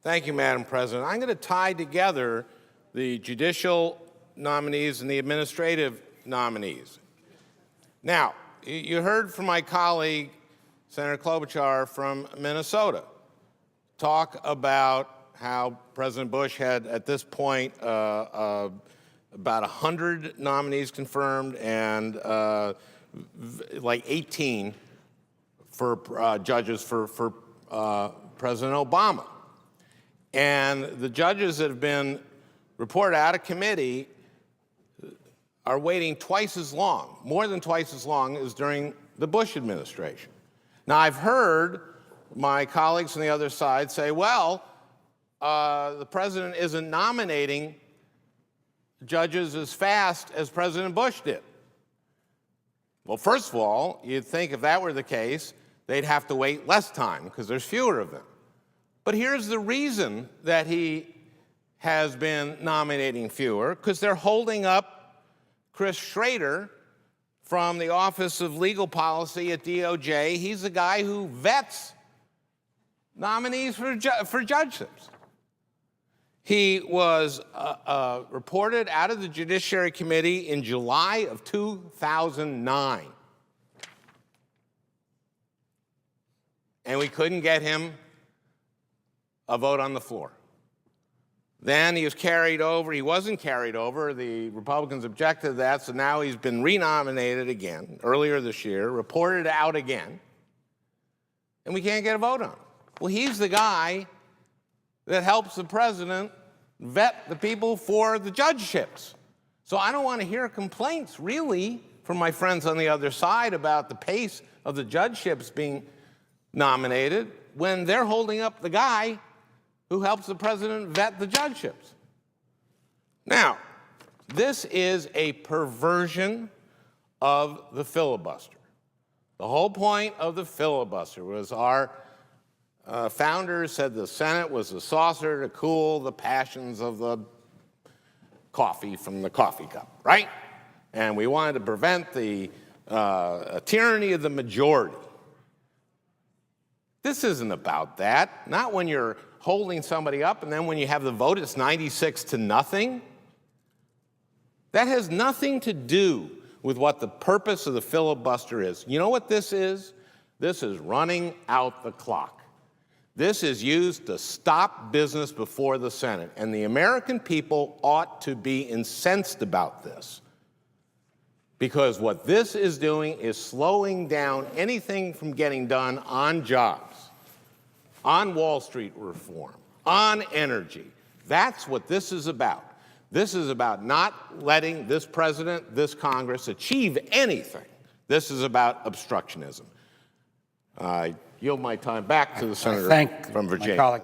Thank you, Madam President. I'm going to tie together the judicial nominees and the administrative nominees. Now, you heard from my colleague, Senator Klobuchar from Minnesota, talk about how President Bush had, at this point, about 100 nominees confirmed and like 18 for judges for President Obama. And the judges that have been reported out of committee are waiting twice as long, more than twice as long as during the Bush administration. Now, I've heard my colleagues on the other side say, well, the president isn't nominating judges as fast as President Bush did. Well, first of all, you'd think if that were the case, they'd have to wait less time because there's fewer of them. But here's the reason that he has been nominating fewer, because they're holding up Chris Schrader from the Office of Legal Policy at DOJ. He's the guy who vets nominees for judgeships. He was reported out of the Judiciary Committee in July of 2009. And we couldn't get him a vote on the floor. Then he was carried over. He wasn't carried over. The Republicans objected to that, so now he's been renominated again, earlier this year, reported out again, and we can't get a vote on him. Well, he's the guy that helps the president vet the people for the judgeships. So I don't want to hear complaints, really, from my friends on the other side about the pace of the judgeships being nominated when they're holding up the guy who helps the president vet the judgeships. Now, this is a perversion of the filibuster. The whole point of the filibuster was our founders said the Senate was a saucer to cool the passions of the coffee from the coffee cup, right? And we wanted to prevent the tyranny of the majority. This isn't about that. Not when you're holding somebody up and then when you have the vote, it's 96-0. That has nothing to do with what the purpose of the filibuster is. You know what this is? This is running out the clock. This is used to stop business before the Senate. And the American people ought to be incensed about this. Because what this is doing is slowing down anything from getting done on jobs, on Wall Street reform, on energy. That's what this is about. This is about not letting this president, this Congress achieve anything. This is about obstructionism. I yield my time back to the senator from Virginia.